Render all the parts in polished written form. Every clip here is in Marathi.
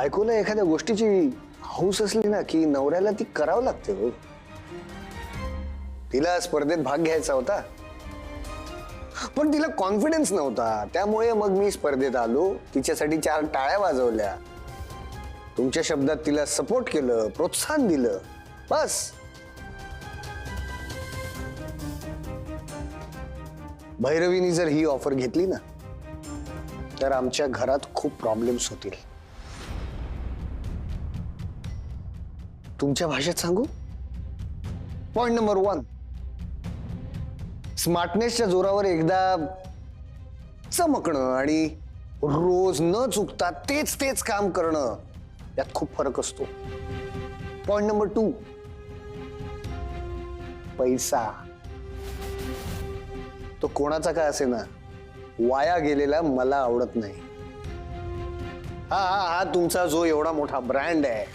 बायकोला एखाद्या गोष्टीची हौस असली ना की नवऱ्याला ती करावं लागते हो. तिला स्पर्धेत भाग घ्यायचा होता पण तिला कॉन्फिडन्स नव्हता, त्यामुळे मग मी स्पर्धेत आलो, तिच्यासाठी 4 टाळ्या वाजवल्या, तुमच्या शब्दात तिला सपोर्ट केलं, प्रोत्साहन दिलं, बस. भैरवीनी जर ही ऑफर घेतली ना तर आमच्या घरात खूप प्रॉब्लेम्स होतील. तुमच्या भाषेत सांगू? पॉइंट नंबर 1, स्मार्टनेसच्या जोरावर एकदा चमकणं आणि रोज न चुकता तेच तेच काम करणं यात खूप फरक असतो. पॉइंट नंबर 2, पैसा. तो कोणाचा काय असे ना, वाया गेलेला मला आवडत नाही. हा हा हा तुमचा जो एवढा मोठा ब्रँड आहे,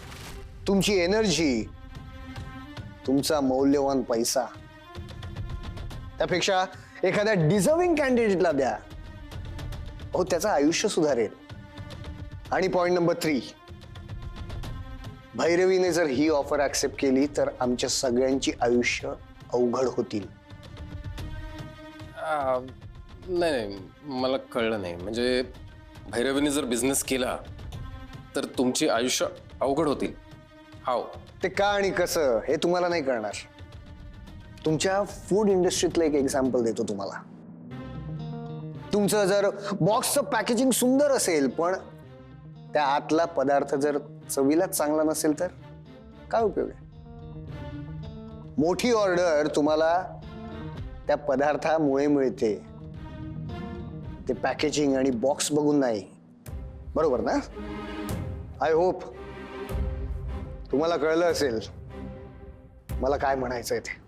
तुमची एनर्जी, तुमचा मौल्यवान पैसा, त्यापेक्षा एखाद्या डिझर्विंग कॅन्डिडेटला द्या, हो त्याचं आयुष्य सुधारेल. आणि पॉइंट नंबर 3, भैरवीने जर ही ऑफर ऍक्सेप्ट केली तर आमच्या सगळ्यांची आयुष्य अवघड होतील. नाही, मला कळलं नाही. म्हणजे भैरवीने जर बिझनेस केला तर तुमची आयुष्य अवघड होतील. हाव? ते का आणि कसं हे तुम्हाला नाही कळणार. तुमच्या फूड इंडस्ट्रीतलं एक एक्झाम्पल देतो तुम्हाला. तुमचं जर बॉक्सचं पॅकेजिंग सुंदर असेल पण त्या आतला पदार्थ जर चवीलाच चांगला नसेल तर काय उपयोग आहे? मोठी ऑर्डर तुम्हाला त्या पदार्थामुळे मिळते, ते पॅकेजिंग आणि बॉक्स बघून नाही, बरोबर ना? आय होप तुम्हाला कळलं असेल मला काय म्हणायचंय ते.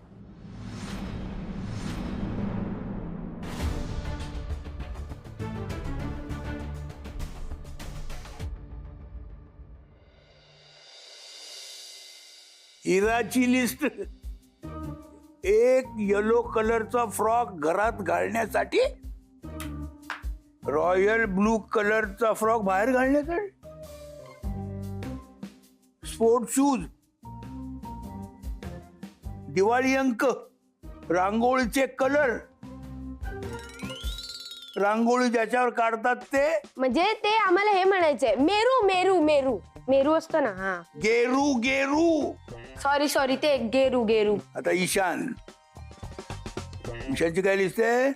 हिराची लिस्ट. एक येलो कलरचा फ्रॉक घरात घालण्यासाठी, रॉयल ब्लू कलरचा फ्रॉक बाहेर घालण्यासाठी, स्पोर्ट शूज, दिवाळी अंक, रांगोळीचे कलर, रांगोळी ज्याच्यावर काढतात ते. म्हणजे ते आम्हाला हे म्हणायचंय, मेरू मेरू मेरू मेरू असतं ना. हा, गेरू गेरू. सॉरी ते गेरू गेरू. आता ईशानची काय लिस्ट आहे?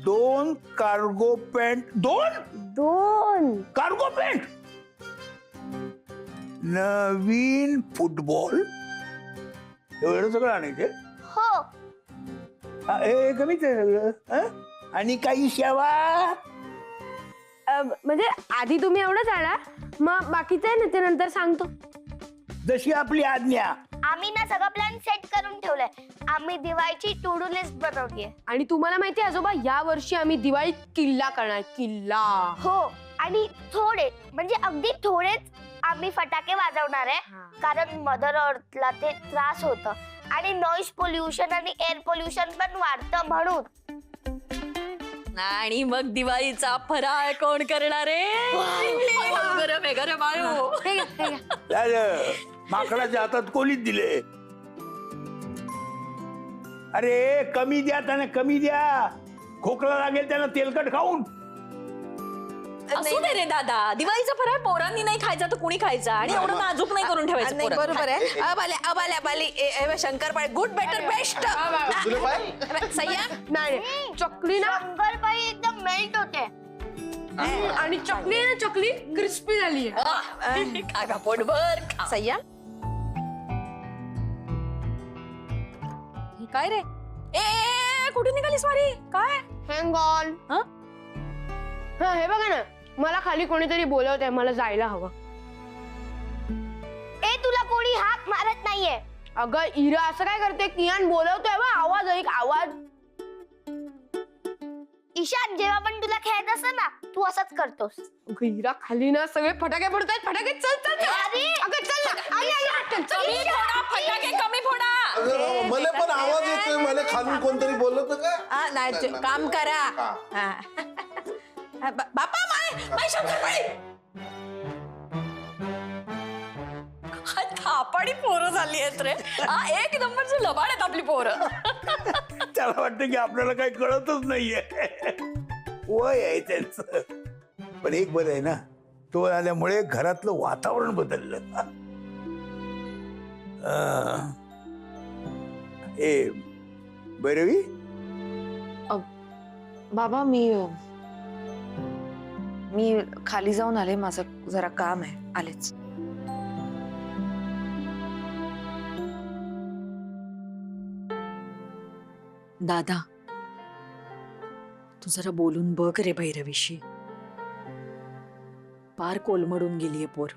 2 कार्गो पॅन्ट, 2 कार्गो पॅन्ट, नवीन फुटबॉल, एवढं सगळं आणायचे. हो, हे कमीच आहे सगळं. आणि काही शेवा. म्हणजे आधी तुम्ही एवढंच आणा, मग बाकीचं आहे ना ते नंतर सांगतो. जशी आपली आज्ञा. आम्ही ना सगळं प्लॅन सेट करून ठेवलाय. आम्ही दिवाळीची टू डू लिस्ट बनवलीये. आणि तुम्हाला माहिती आहे आजोबा, या वर्षी आम्ही दिवाळी किल्ला करणार, किल्ला. हो, आणि थोडे म्हणजे अगदी थोडेच आम्ही फटाके वाजवणार आहे, कारण मदर अर्थला ते त्रास होतं आणि नॉइज पोल्युशन आणि एअर पोल्युशन पण वाढतं म्हणून. आणि मग दिवाळीचा फराळ कोण करणार आहे? गरम आहे, गरम आळू. झालं, माकडाच्या हातात कोलीत दिले. अरे कमी द्या त्यांना, कमी द्या. खोकला लागेल त्यांना तेलकट खाऊन. असू दे रे दादा, दिवाळीचा फराळ पोरांनी नाही खायचा तर कुणी खायचा? आणि एवढं नाजूक नाही करून ठेवायचं. नाही, बरोबर आहे. अबाल्या शंकरपाळी गुड बेटर बेस्ट. सह्या नाही, चकली ना, शंकरपाळी एकदम मेल्ट होते. आणि चकली ना, चकली क्रिस्पी झाली. खा पोटभर खा. सह्या काय रे? ए कुठे निघालीस मारी? काय? Hang on. हा, हे बघा ना, मला खाली कोणीतरी बोलवतंय, मला जायला हवं. ए, तुला कोणी हाक मारत नाहीये. अगं इरा, असं काय करते? कियान बोलवतोय बा, आवाज ऐक, आवाज. ईशान, जेव्हा पण तुला खेळत असतं ना, तू असंच करतोस. अगं इरा, खाली ना सगळे फटाके पडतायत, फटाके. चल चल चल. अगं चल ना, आली, चल, चल. कमी फोडा फटाके, कमी फोडा. मला पण आवाज येतोय, मला खालून कोणतरी बोलत का? नाही, काम करा. बापा माय शंकरपाळी. थापाडी पोरं झाली आहेत रे. एक नंबरची लबाड आहेत आपली पोरं. त्याला वाटतं की आपल्याला काही कळतच नाहीये. वय आहे त्यांचं. पण एक बरं आहे ना, तो आल्यामुळे घरातलं वातावरण बदललं. ए भैरवी, बाबा मी खाली जाऊन आले, माझं जरा काम आहे, आलेच. दादा, तू जरा बोलून बघ रे भैरवीशी. पार कोलमडून गेलीये पोर.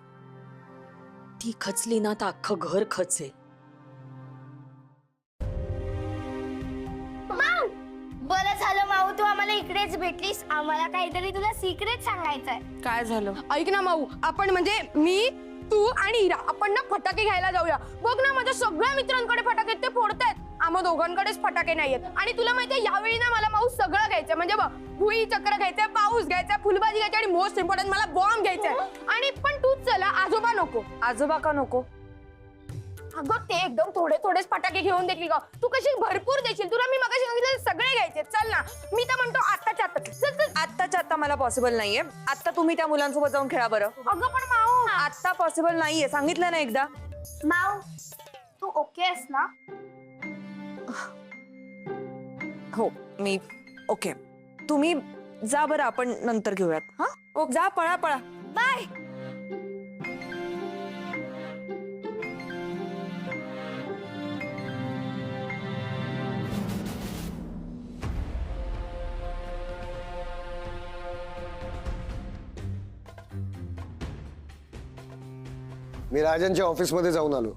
ती खचली ना तर अख्खं घर खचेल. बरं झालं माऊ, तू आम्हाला इकडेच भेटलीस. आम्हाला काहीतरी तुला सिक्रेट सांगायचंय. काय झालं? ऐक ना माऊ, आपण म्हणजे मी तू आणि इरा आपण ना फटाके घ्यायला जाऊया. बघ ना, माझ्या सगळ्या मित्रांकडे फटाके ते फोडतायत, आम्हा दोघांकडेच फटाके नाहीयेत. आणि तुला माहितीये यावेळी ना मला माऊ सगळं घ्यायचंय. म्हणजे बघ, भुई चक्र घ्यायचंय, पाऊस घ्यायचा, फुलबाजी घ्यायची आणि मोस्ट इम्पॉर्टंट मला बॉम्ब घ्यायचाय. आणि पण तूच चला, आजोबा नको. आजोबा का नको? अगं ते एकदम थोडे थोडेच फटाके घेऊन देतील का? तू कशी भरपूर देशील? तुला मी मगाशी सांगितलं सगळे घ्यायचे. चल ना, मी तर म्हणतो आत्ताच्या आत्ता. चल चल. आत्ताच्या आत्ता मला पॉसिबल नाहीये. आत्ता तुम्ही त्या मुलांसोबत जाऊन खेळा बरं. अगं पण माऊ, आत्ता पॉसिबल नाहीये, सांगितलं ना एकदा. माऊ, तू ओके आहेस ना? हो, मी ओके. तुम्ही जा बरं, आपण नंतर घेऊयात. हा, ओ जा, पळा पळा. बाय. मी राजनच्या ऑफिसमध्ये जाऊन आलो.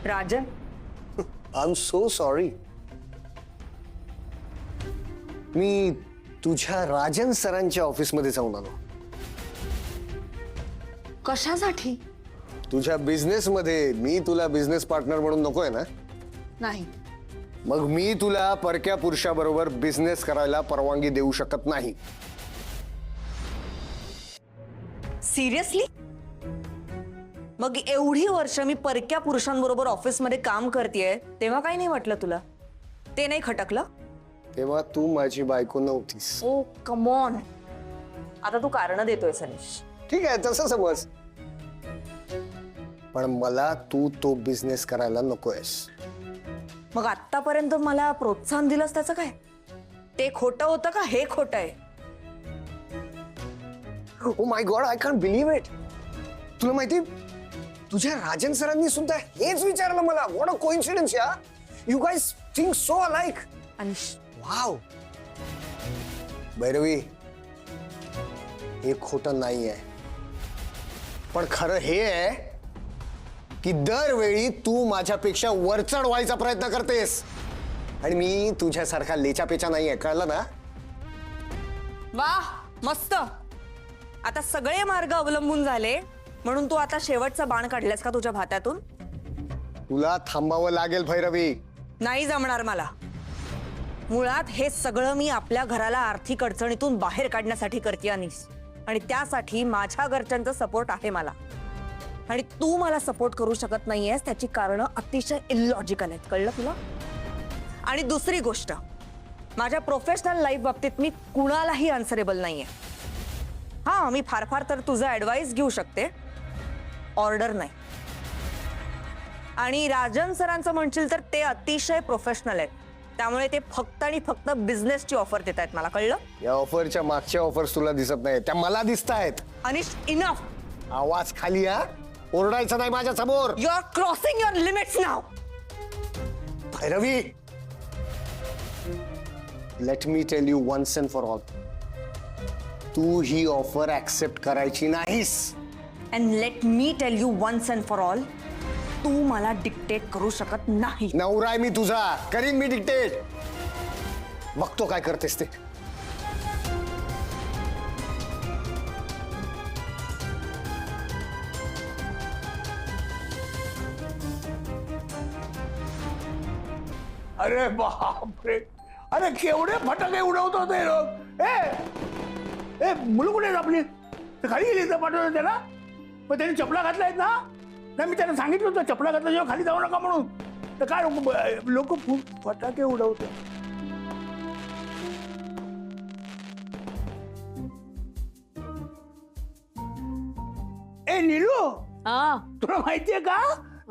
Rajan, I am so sorry. मी तुझ्या राजन सरांच्या ऑफिसमध्ये जाऊन आलो. कशासाठी? तुझ्या बिझनेस मध्ये मी तुला बिझनेस पार्टनर म्हणून नकोय ना? नाही. मग मी तुला परक्या पुरुषाबरोबर बिझनेस करायला परवानगी देऊ शकत नाही. सिरियसली? मग एवढी वर्ष मी परक्या पुरुषांबरोबर ऑफिसमध्ये काम करतेय, तेव्हा काही नाही वाटलं तुला? ते नाही खटकलं? तेव्हा तू माझी बायको नव्हतीस. ओ कम ऑन, आता तू कारण देतोय सनीश. ठीक आहे, तसं समज. पण मला तू तो बिझनेस करायला नकोयस. मग आतापर्यंत मला प्रोत्साहन दिलंस त्याचं काय? ते खोटं होतं का हे खोटं आहे? Oh my God, I can't believe it. तुला माहिती, तुझ्या राजन सरांनी सुद्धा हेच विचारलं मला. व्हॉट अ कोइन्सिडन्स या. You guys think so alike. Anish, wow. Bhairavi, हे खोटं नाहीये. पण खरं हे आहे की दरवेळी तू माझ्यापेक्षा वरचढ व्हायचा प्रयत्न करतेस. आणि मी तुझ्यासारखा लेचापेचा नाहीये, कळलं ना? वाह, मस्त. आता सगळे मार्ग अवलंबून झाले म्हणून तू आता शेवटचा बाण काढलास का तुझ्या भात्यातून? तुला थांबावं लागेल भैरवी. नाही जमणार मला. मुळात हे सगळं मी आपल्या घराला आर्थिक अडचणीतून बाहेर काढण्यासाठी करते अनिस. आणि त्यासाठी माझ्या घरच्यांचा सपोर्ट आहे मला. आणि तू मला सपोर्ट करू शकत नाहीयेस, त्याची कारणं अतिशय इलॉजिकल आहेत, कळलं तुला? आणि दुसरी गोष्ट, माझ्या प्रोफेशनल लाईफ बाबतीत मी कुणालाही आन्सरेबल नाहीये. हा, मी फार फार तर तुझा ऍडवाइस घेऊ शकते, ऑर्डर नाही. आणि राजन सरांचं म्हणशील तर ते अतिशय प्रोफेशनल आहेत, त्यामुळे ते फक्त आणि फक्त बिझनेसची ऑफर देत आहेत मला, कळलं? या ऑफरच्या मागच्या ऑफर्स तुला दिसत नाही, त्या मला दिसत आहेत. अनिश, इनफ. आवाज खाली या. ओरडायचं नाही माझ्या समोर. You are crossing your limits now. Bhairavi, let me tell you once and for all, तू ही ऑफर ऍक्सेप्ट करायची नाहीस. And let me tell you once and for all, तू मला डिक्टेट करू शकत नाही. नवरा आहे मी तुझा, करीन मी डिक्टेट. बघतो काय करतेस ते. अरे बापरे, अरे केवढे फटाके उडवत होते लोक. ए मुलं कुठे आहेत आपली? ते खाली गेली तर पाठवलं त्याला. पण त्यांनी चपला घातलायत ना? नाही मी त्यांना सांगितलं होतं चपला घातला जेव्हा खाली जाऊ नका म्हणून. तर काय लोक फटाके उडवतात. ए नीलू, हा तुला माहितीये का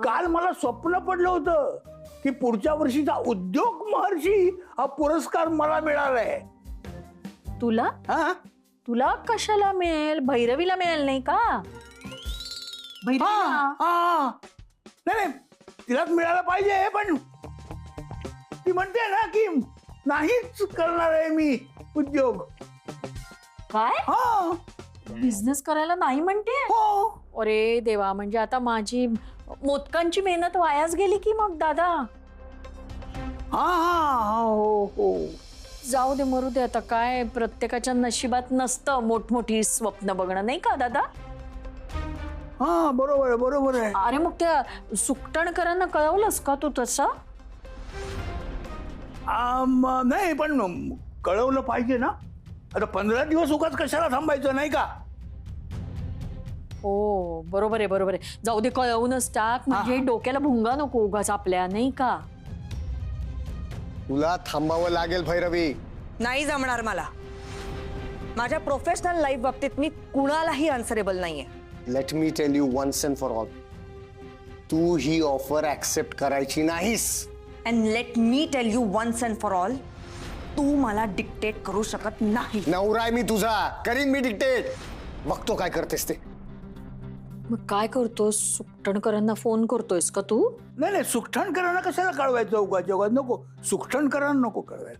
काल मला स्वप्न पडलं होतं की पुढच्या वर्षीचा उद्योग महर्षी हा पुरस्कार मला मिळालाय. तुला हा तुला कशाला मिळेल? भैरवीला मिळेल नाही का? हा भैरवीला हा नाही नाही, तिलाच मिळायला पाहिजे पण ती म्हणते ना की नाहीच करणार आहे मी उद्योग. काय हा बिझनेस करायला नाही म्हणते? हो अरे देवा, म्हणजे आता माझी मोदकांची मेहनत वायाच गेली की मग दादा. हा हा हो हो जाऊ दे, मरू दे. आता काय, प्रत्येकाच्या नशिबात नसतं मोठमोठी स्वप्न बघणं नाही का दादा? हा बरोबर आहे बरोबर आहे. अरे मग त्या सुकटणकरांना कळवलंस का तू तसं? नाही पण कळवलं पाहिजे ना. आता 15 दिवस उगाच कशाला थांबायचं नाही का? हो बरोबर आहे बरोबर आहे. जाऊ दे, कळवूनच टाक, म्हणजे डोक्याला भुंगा नको उगाच आपल्या नाही का? तुला थांबावं लागेल भैरवी. नाही जमणार मला. माझ्या प्रोफेशनल लाईफ बाबतीत मी कुणालाही आन्सरेबल नाहीये. Let me tell you once and for all, तू ही ऑफर ऍक्सेप्ट करायची नाहीस. And let me tell you once and for all, तू मला डिक्टेट करू शकत नाही. नवरा आहे मी तुझा, करीन मी डिक्टेट. बघतो काय करतेस ते. मग काय करतोस? सुकटणकरांना फोन करतोयस का तू? नाही नाही, सुकठणकरांना कशाला कळवायचं उगाच नको. सुकठणकरांना नको कळवायला.